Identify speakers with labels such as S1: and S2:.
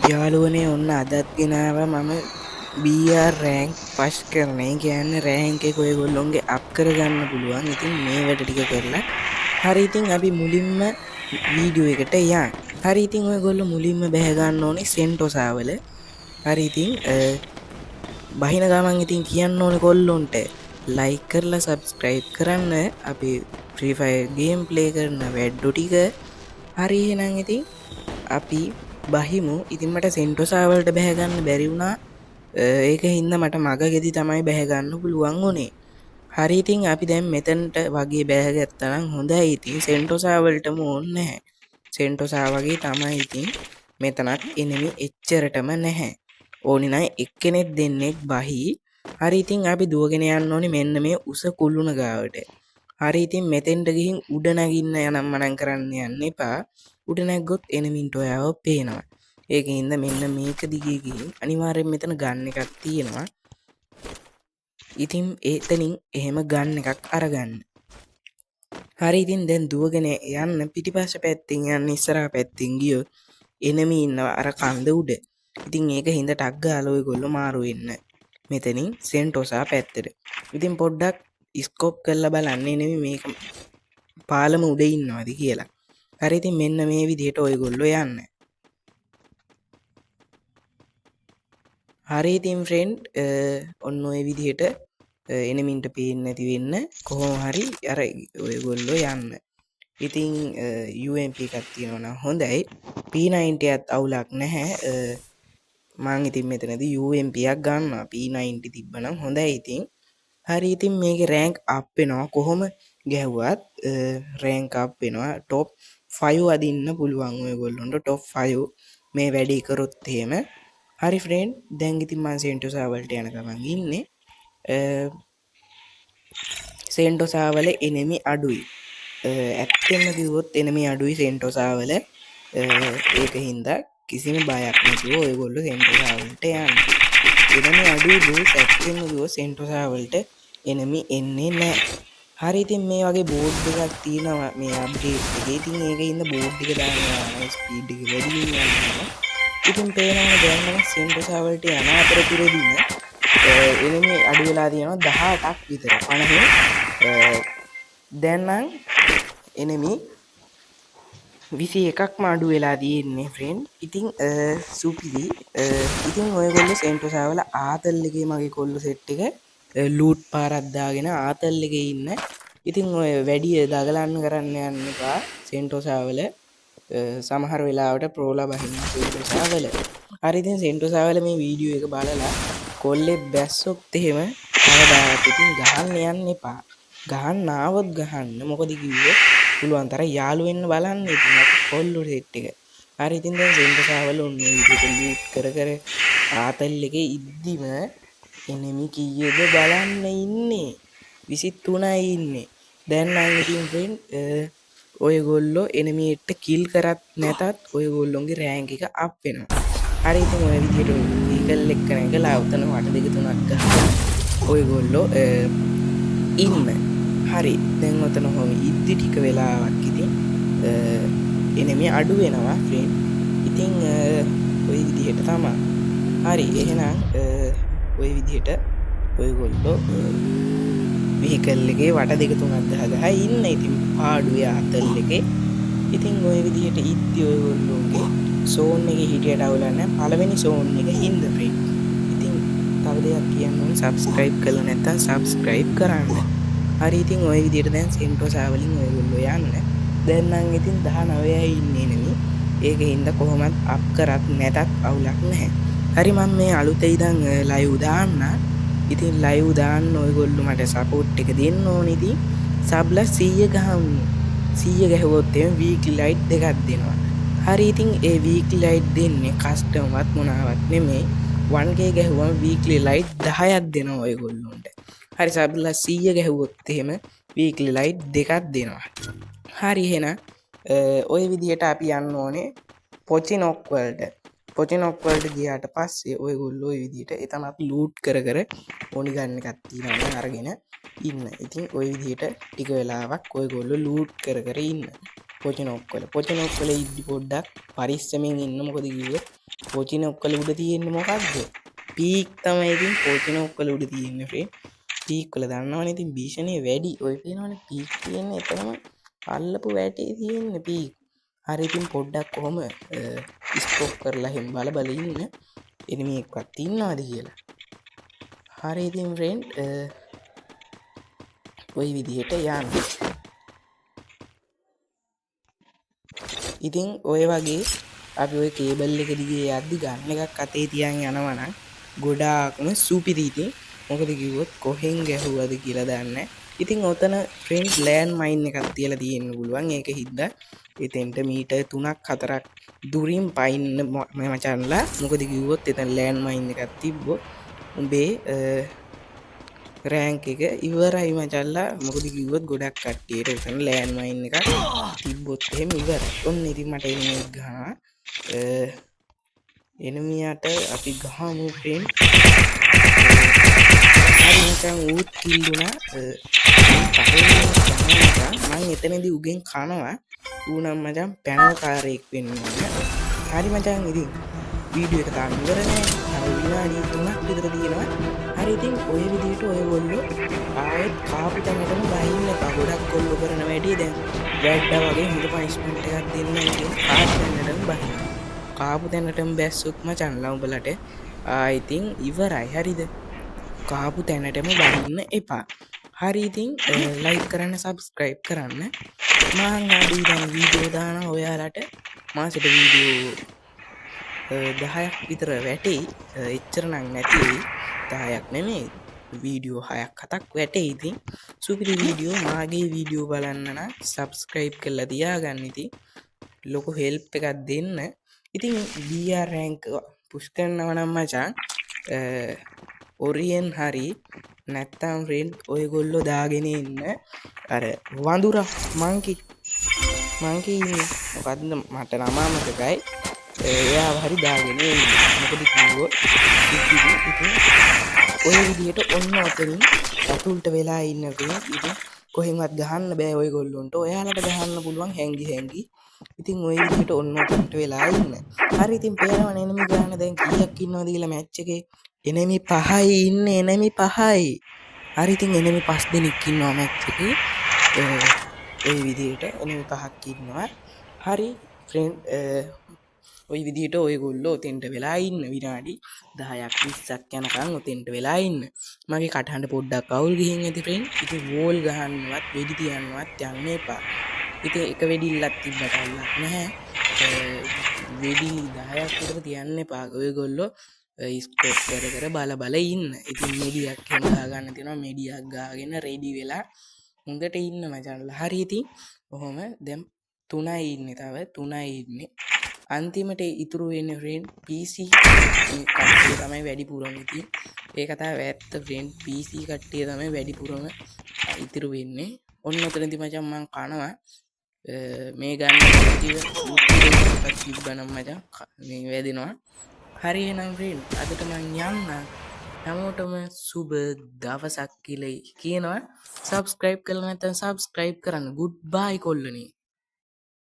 S1: යාළුවනේ ඔන්න අදත් ගෙනාවා මම BR රෑන්ක් පශ් කරන. ඒ කියන්නේ රෑන්ක් එක ඔයගොල්ලොන්ගේ අප් කරගන්න පුළුවන්. ඉතින් මේ වැඩ ටික කරලා හරි ඉතින් අපි මුලින්ම වීඩියෝ එකට යන්. හරි ඉතින් ඔයගොල්ලෝ මුලින්ම බැහැ ගන්න ඕනේ සෙන්ටෝසා වල. හරි ඉතින් බහින ගමන් ඉතින් කියන්න ඕනේ කොල්ලොන්ට ලයික් කරලා සබ්ස්ක්‍රයිබ් කරන්න අපි ෆ්‍රී ෆයර් ගේම් ප්ලේ කරන වැඩ්ඩෝ ටික. හරි එහෙනම් ඉතින් අපි බහිමු. ඉතින් මට සෙන්ටෝසා වලට බැහැගන්න බැරි වුණා. ඒක හින්දා මට මගගෙදි තමයි බැහැගන්න පුළුවන් වුණේ. හරි ඉතින් අපි දැන් මෙතනට වගේ බැහැගත්තා නම් හොඳයි. ඉතින් සෙන්ටෝසා වලටම ඕනේ නැහැ. සෙන්ටෝසා වගේ තමයි. ඉතින් මෙතනත් එනිමි එච්චරටම නැහැ. ඕනි නම් එක්කෙනෙක් දෙන්නෙක් බහි. හරි ඉතින් අපි දුවගෙන යන්න ඕනේ මෙන්න මේ උස කුළුණ ගාවට. හරි ඉතින් මෙතෙන්ට ගිහින් උඩ නැගින්න යනම් මනම් කරන්න යන්න එපා. උඩ නැග්ගොත් එනිමින්ට ඔයාව පේනවා. ඒකින්ද මෙන්න මේක දිගේ ගිහින් අනිවාර්යෙන් මෙතන ගන්න එකක් තියෙනවා. ඉතින් එතනින් එහෙම ගන්න එකක් අරගන්න. හරි ඉතින් දැන් දුවගෙන යන්න පිටිපස්ස පැත්තෙන් යන්න ඉස්සරහා පැත්තෙන් ගියොත් එනිමි ඉන්නවා අර කන්ද උඩ. ඉතින් ඒක හින්දා ටක් ගාලා ඔයගොල්ලෝ මාරු වෙන්න. මෙතනින් සෙන්ටෝසා පැත්තට. ඉතින් පොඩ්ඩක් ස්කෝප් කරලා බලන්න එනිමි මේක පාලම උඩ ඉන්නවද කියලා. හරි ඉතින් මෙන්න මේ විදිහට ඔයගොල්ලෝ යන්න. හරි ඉතින් ෆ්‍රෙන්ඩ් ඔන්න ඔය විදිහට එනිමින්ට පේන්නේ නැති වෙන්න කොහොම හරි අර ඔයගොල්ලෝ යන්න. ඉතින් UMP එකක් තියෙනවා නම් හොඳයි. P90ත් අවුලක් නැහැ. මං ඉතින් මෙතනදී UMP එකක් ගන්නවා. P90 තිබ්බනම් හොඳයි ඉතින්. හරි ඉතින් මේකේ රෑන්ක් අප් වෙනවා කොහොම ගැහුවත් රෑන්ක් අප් වෙනවා. টপ 5 අදින්න පුළුවන් ඔයගොල්ලොන්ට টপ 5 මේ වැඩේ කරොත් එහෙම. හරි ෆ්‍රෙන්ඩ් දැන් ඉතින් මම සෙන්ටෝසා වලට යන ගමන් ඉන්නේ. සෙන්ටෝසා වල එනිමි අඩුයි. ඇත්තෙන්ම කිව්වොත් එනිමි අඩුයි සෙන්ටෝසා වල. ඒක හින්දා කිසිම බයක් නැතුව ඔයගොල්ලෝ සෙන්ටෝසා වලට යන්න. එනිමි අඩුයි බෝස් ඇත්තෙන්ම කිව්වොත් සෙන්ටෝසා වලට එනිමි එන්නේ නැහැ. හරි ඉතින් මේ වගේ බෝඩ් එකක් තියෙනවා මේ අප්ඩේට් එකේ. ඉතින් ඒක හින්දා බෝඩ් එක දානවා ස්පීඩ් එක වැඩි වෙනවා. ඉතින් පේනවා දැන් නම් සෙන්ටෝසා වලට යන අතරතුරදීම එනිමි අඩු වෙලා තියෙනවා 18ක් විතර 50. දැන් නම් එනිමි 21ක්ම අඩු වෙලා තියෙන්නේ ෆ්‍රෙන්ඩ්. ඉතින් සුපිරි. ඉතින් ඔයගොල්ලෝ සෙන්ටෝසා වල ආතල් එකේ මගේ කොල්ල සෙට් එක ලූට් පාරක් දාගෙන ආතල් එකේ ඉන්න. ඉතින් ඔය වැඩි දගලන්න කරන්න යන්න එපා සෙන්ටෝසා වල. සමහර වෙලාවට ප්‍රෝලා බහින්න සෙන්ටෝසා වල. හරි ඉතින් සෙන්ටෝසා වල මේ වීඩියෝ එක බලලා කොල්ලේ බැස්සොත් එහෙම කවදාවත් ඉතින් ගහන්න යන්න එපා. ගහන්න ආවොත් ගහන්න. මොකද කිව්වේ පුළුවන් තරම් යාළු වෙන්න බලන්න. ඉතින් අපි කොල්ලෝ සෙට් එක. හරි ඉතින් දැන් සෙන්ටෝසා වල ඔන්න ඔය විදිහට ලූට් කර කර ආතල් එකේ ඉද්දිම එනිමි කීයද බලන්න ඉන්නේ. 23යි ඉන්නේ. දැන් නම් ඉතින් ෆ්‍රෙන්ඩ් ඔයගොල්ලෝ එනිමිට කිල් කරත් නැතත් ඔයගොල්ලොන්ගේ රෑන්ක් එක අප් වෙනවා. හරි ඉතින් ඔය විදිහට වීකල් එක නැගලා උතන වට දෙක තුනක් ගහලා ඔයගොල්ලෝ ඉන්න. හරි දැන් ඔතන කොහොම ඉද්දි ටික වෙලාවක් ඉතින් එනිමි අඩු වෙනවා ෆ්‍රෙන්ඩ්. ඉතින් ඔය විදිහට තමයි. හරි එහෙනම් ඔය විදිහට ඔයගොල්ලෝ වීකල් එකේ වට දෙක තුනක් ගහලා ඉන්න. ඉතින් පාඩුවේ ආතල් එකේ. ඉතින් ඔය විදිහට ඉද්දි ඔයගොල්ලෝගේ සෝන් එකේ හිටියට අවුලක් නැහැ. පළවෙනි සෝන් එක හින්ද ෆ්‍රෙන්ඩ්. ඉතින් තව දෙයක් කියන්න ඕනේ සබ්ස්ක්‍රයිබ් කරලා නැත්නම් සබ්ස්ක්‍රයිබ් කරන්න. හරි ඉතින් ඔය විදිහට දැන් සෙන්ටෝසා වලින් ඔයගොල්ලෝ යන්න. දැන් නම් ඉතින් 19යි ඉන්නේ නෙමෙයි. ඒක හින්දා කොහොමත් අප් කරත් නැතත් අවුලක් නැහැ. හරි මම මේ අලුතේ ඉඳන් ලයිව් දාන්න. ඉතින් ලයිව් දාන්න ඔයගොල්ලෝ මට සපෝට් එක දෙන්න ඕනේ. ඉතින් සබ්ලා 100 ගහමු. 100 ගැහුවොත් එහෙනම් වීක්ලි ලයිට් දෙකක් දෙනවා. හරි ඉතින් ඒ වීක්ලි ලයිට් දෙන්නේ කස්ටම්වත් මොනාවත් නෙමෙයි. 1k ගැහුවම වීක්ලි ලයිට් 10ක් දෙනවා ඔයගොල්ලොන්ට. හරි සබ්ලා 100 ගැහුවොත් එහෙම වීක්ලි ලයිට් දෙකක් දෙනවා. හරි එහෙනම් ඔය විදිහට අපි යන්න ඕනේ පොචිනොක් වලට. පොචිනොක් වලට ගියාට පස්සේ ඔයගොල්ලෝ ඔය විදිහට එතන අපි ලූට් කර කර ඕනි ගන්න එකක් තියෙනවා අරගෙන ඉන්න. ඉතින් ඔය විදිහට ටික වෙලාවක් ඔයගොල්ලෝ ලූට් කර කර ඉන්න. පොචිනොක් වල ඉද්දි පොඩ්ඩක් පරිස්සමෙන් ඉන්න. මොකද කිව්වොත් පෝචින ඔක්කොල උඩ තියෙන්නේ මොකක්ද? පීක් තමයි ඉතින් පෝචින ඔක්කොල උඩ තියෙන්නේ ෆ්‍රෙන්ඩ්. පීක් වල දන්නවනේ ඉතින් භීෂණය වැඩි. ඔය පේනවනේ පීක් තියෙන්නේ එතනම අල්ලපු වැටේ තියෙන්නේ පීක්. හරි ඉතින් පොඩ්ඩක් කොහොම ස්කෝප් කරලා එහෙම බල ඉන්න එනිමි එක්කවත් ඉන්නවද කියලා. හරි ඉතින් ෆ්‍රෙන්ඩ් ඔය විදිහට යන්න. ඉතින් ඔය වගේ අපි ඔය කේබල් එක දිගේ යද්දි ගන්න එකක් අතේ තියන් යනවා නම් ගොඩාක්ම සුපිරි. ඉතින් මොකද කිව්වොත් කොහෙන් ගැහුවද කියලා දන්නේ නැහැ. ඉතින් ඔතන ෆ්‍රෙන්ඩ් ලෑන්ඩ් මයින් එකක් තියලා තියෙන්න පුළුවන්. ඒක හින්දා එතෙන්ට මීටර් 3ක් 4ක් දුරින් පයින්න මචන්ලා. මොකද කිව්වොත් එතන ලෑන්ඩ් මයින් එකක් තිබ්බොත් උඹේ රෑන්ක් එක ඉවරයි මචල්ලා. මොකද කිව්වොත් ගොඩක් කට්ටියට එතන ලෑන්ඩ් මයින් එකක් තිබ්බොත් එහෙම ඉවරයි. ඔන්න ඉතින් මට එනිමි ගහනවා. එනිමියට අපි ගහමු ෆ්‍රෙන්ඩ්. හරි මචං ඌත් කිල් වුණා. මම එතනදී උගෙන් කනවා. ඌ නම් මචං පැනල් කාරයෙක් වෙන්න ඕනේ. හරි මචං ඉතින් වීඩියෝ එක තාම ඉවර නෑ. තව විනාඩි 3ක් විතර තියෙනවා. හරි ඉතින් ඔය විදිහට ඔයගොල්ලෝ ආයෙත් කාපු තැනටම බහින්න එපා. ගොඩක් කොල්ලෝ කරන වැඩි දැන් වැඩ්ඩා වගේ හොඳ පනිෂ්මන්ට් එකක් දෙන්න ඉතින් කාපු තැනටම බහින්න. කාපු තැනටම බැස්සොත් මචන්ලා උඹලට ඉතින් ඉවරයි. හරිද? කාපු තැනටම බහින්න එපා. හරි ඉතින් ලයික් කරන්න සබස්ක්‍රයිබ් කරන්න. මං අද ඉතින් වීඩියෝ දානවා ඔයාලට. මාසෙට වීඩියෝ 10ක් විතර වැටෙයි. එච්චර නම් නැති 10ක් නෙමෙයි. වීඩියෝ 6ක් 7ක් වැටෙයි. ඉතින් සුපිරි වීඩියෝ මාගේ වීඩියෝ බලන්න නම් සබස්ක්‍රයිබ් කරලා තියාගන්න. ඉතින් ලොකු හෙල්ප් එකක් දෙන්න. ඉතින් BR රෑන්ක් පුෂ් කරනවා නම් මචං ඔරියන් හරි නැත්තම් ෆ්‍රෙන්ඩ් ඔයගොල්ලෝ දාගෙන ඉන්න අර වඳුර මංකි මොකද්ද මට නම මතකයි. එයාව හරි දාගෙන ඉන්න. මොකද කිව්වොත් ඉතින් ඔය විදිහට ඔන්න ඔතනින් අතුල්ට වෙලා ඉන්න ෆ්‍රෙන්ඩ්. ඉතින් කොහෙන්වත් ගහන්න බෑ ඔයගොල්ලොන්ට. ඔයාලට ගහන්න පුළුවන් හැංගි. ඉතින් ඔය විදිහට ඔන්න ඔතනට වෙලා ඉන්න. හරි ඉතින් පේනවනේ එනිමි ගන්න දැන් කීයක් ඉන්නවද කියලා මැච් එකේ. එනිමි 5යි ඉන්නේ. එනිමි 5යි. හරි ඉතින් එනිමි 5 දෙනෙක් ඉන්නවා මැච් එකේ. ඔය විදිහට එනිමි 5ක් ඉන්නවා. හරි ෆ්‍රෙන්ඩ් ඔය විදිහට ඔයගොල්ලෝ ඔතෙන්ට වෙලා ඉන්න විනාඩි 10ක් 20ක් යනකම් ඔතෙන්ට වෙලා ඉන්න. මගේ කටහඬ පොඩ්ඩක් අවුල් ගිහින් ඇති ෆ්‍රෙන්ඩ්. ඉතින් වෝල් ගහන්නවත් වෙඩි තියන්නවත් යන්න එපා. ඉතින් එක වෙඩිල්ලක් තිබ්බට අල්ලක් නැහැ. වෙඩි 10ක් විතර තියන්න එපා. ඔයගොල්ලෝ ස්කෝප් කර බල ඉන්න. ඉතින් මෙඩියක් හොඳා ගන්න තියෙනවා. මෙඩියක් ගාගෙන රෙඩි වෙලා හොඳට ඉන්න මචංලා. හරි ඉතින් කොහොම දැන් 3යි ඉන්නේ. තව 3යි ඉන්නේ. අන්තිමට ඉතුරු වෙන්නේ ෆ්‍රෙන්ඩ් PC කට්ටිය තමයි වැඩිපුරම ඉතින්. ඒක තමයි ඇත්ත ෆ්‍රෙන්ඩ්. PC කට්ටිය තමයි වැඩිපුරම ඉතුරු වෙන්නේ. ඔන්න ඔතනදී මචං මං කනවා. මේ ගන්න තිබ්බනම් මචං මේ වැදෙනවා. හරි එහෙනම් ෆ්‍රෙන්ඩ් අදට මං යන්න. හැමෝටම සුබ දවසක් කියලා කියනවා. සබස්ක්‍රයිබ් කරලා නැත්නම් සබස්ක්‍රයිබ් කරන්න. ගුඩ් බයි කොල්ලනේ.